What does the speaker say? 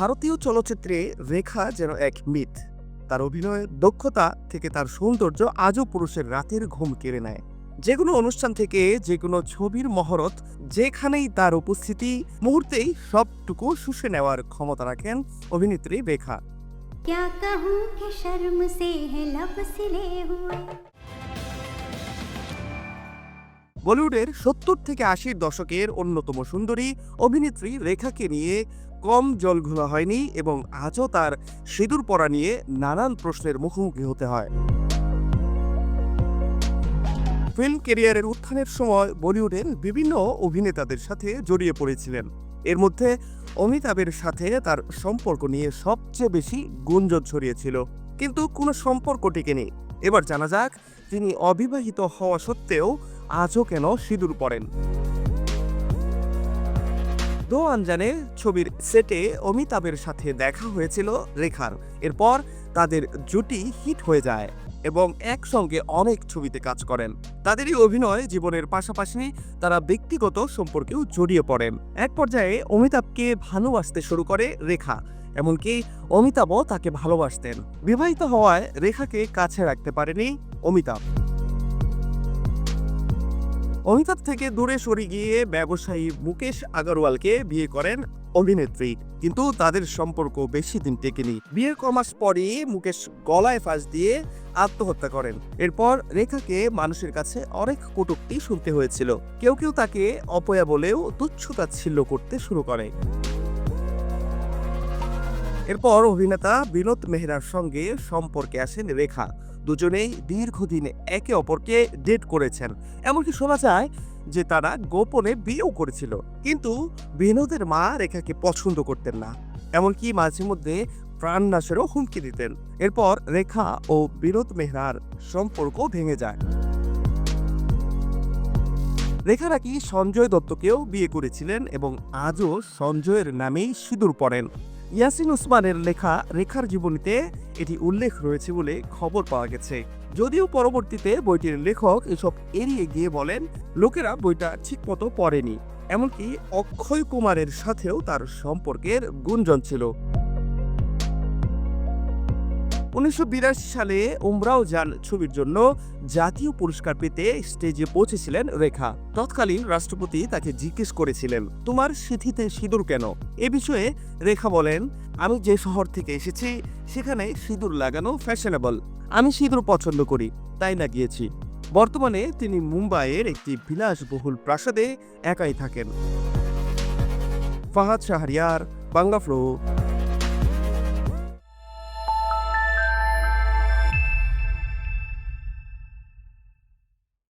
ভারতীয় চলচ্চিত্রে রেখা যেন এক মিথ। তার অভিনয়ের দক্ষতা থেকে তার সৌন্দর্য আজও পুরুষের রাতের ঘুম কেড়ে নেয়। যে কোনো অনুষ্ঠান থেকে যে কোনো ছবির মহরত, যেখানেই তার উপস্থিতি মুহূর্তেই সবটুকু শুষে নেওয়ার ক্ষমতা রাখেন অভিনেত্রী রেখা। क्या कहूँ कि शर्म से है लब सिले हुए। বলিউডের ৭০ থেকে ৮০ দশকের অন্যতম সুন্দরী অভিনেত্রী রেখাকে নিয়ে কম জল ঘোলা হয়নি এবং আজও তার সিঁদুর পরা নিয়ে নানান প্রশ্নের মুখোমুখি হতে হয়। ফিল্ম ক্যারিয়ারের উত্থানের সময় বলিউডের বিভিন্ন অভিনেতাদের সাথে জড়িয়ে পড়েছিলেন। এর মধ্যে অমিতাভের সাথে তার সম্পর্ক নিয়ে সবচেয়ে বেশি গুঞ্জন ছড়িয়েছিল, কিন্তু কোনো সম্পর্ক টিকেনি। এবার জানা যাক তিনি অবিবাহিত হওয়া সত্ত্বেও আজও কেন সিঁদুর পরেন। দো আনজানে ছবির সেটে অমিতাভের সাথে দেখা হয়েছিল রেখার। এরপর তাদের জুটি হিট হয়ে যায় এবং একসঙ্গে অনেক ছবিতে কাজ করেন। তাদেরই অভিনয় জীবনের পাশাপাশি তারা ব্যক্তিগত সম্পর্কেও জড়িয়ে পড়েন। এক পর্যায়ে অমিতাভকে ভালোবাসতে শুরু করে রেখা, এমনকি অমিতাভও তাকে ভালোবাসতেন। বিবাহিত হওয়ায় রেখাকে কাছে রাখতে পারেনি অমিতাভ। অমিতাভ থেকে দূরে সরে গিয়ে ব্যবসায়ী মুকেশ আগরওয়ালকে বিয়ে করেন অভিনেত্রী, কিন্তু তাদের সম্পর্ক বেশি দিন টেকেনি। বিয়ের কমাস পরই মুকেশ গলায় ফাঁস দিয়ে আত্মহত্যা করেন। এরপর রেখাকে মানুষের কাছে অনেক কটূক্তি শুনতে হয়েছিল। কেউ কেউ তাকে অপয়া বলেও তুচ্ছ-তাচ্ছিল্য করতে শুরু করে। এরপর অভিনেতা বিনোদ মেহরার সঙ্গে সম্পর্কে আসেন রেখা। দুজনেই দীর্ঘদিন একে অপরকে ডেট করেছেন, এমনকি শোনা যায় যে তারা গোপনে বিয়েও করেছিল। কিন্তু বিনোদের মা রেখাকে পছন্দ করতেন না, এমনকি মাঝে মধ্যে প্রাণনাশেরও হুমকি দিতেন। এরপর রেখা ও বিনোদ মেহরার সম্পর্ক ভেঙে যায়। রেখা নাকি সঞ্জয় দত্তকেও বিয়ে করেছিলেন এবং আজও সঞ্জয়ের নামেই সিঁদুর পরেন। ইয়াসিন উসমানের লেখা রেখার জীবনীতে এটি উল্লেখ রয়েছে বলে খবর পাওয়া গেছে। যদিও পরবর্তীতে বইটির লেখক এসব এড়িয়ে গিয়ে বলেন লোকেরা বইটা ঠিকমতো পড়েনি। এমনকি অক্ষয় কুমারের সাথেও তার সম্পর্কের গুঞ্জন ছিল। ১৯৮২ সালে উমরাও জান ছবির জন্য জাতীয় পুরস্কার পেতে স্টেজে পৌঁছেছিলেন রেখা। তৎকালীন রাষ্ট্রপতি তাকে জিজ্ঞেস করেছিলেন, তোমার সিঁথিতে সিঁদুর কেন? এ বিষয়ে রেখা বলেন, আমি যে শহর থেকে এসেছি সেখানে সিঁদুর লাগানো ফ্যাশনেবল। আমি সিঁদুর পছন্দ করি, তাই লাগিয়েছি। বর্তমানে তিনি মুম্বাইয়ের একটি বিলাসবহুল প্রাসাদে একাই থাকেন। ফাহাদ শাহরিয়ার, বাংলা ফ্লো।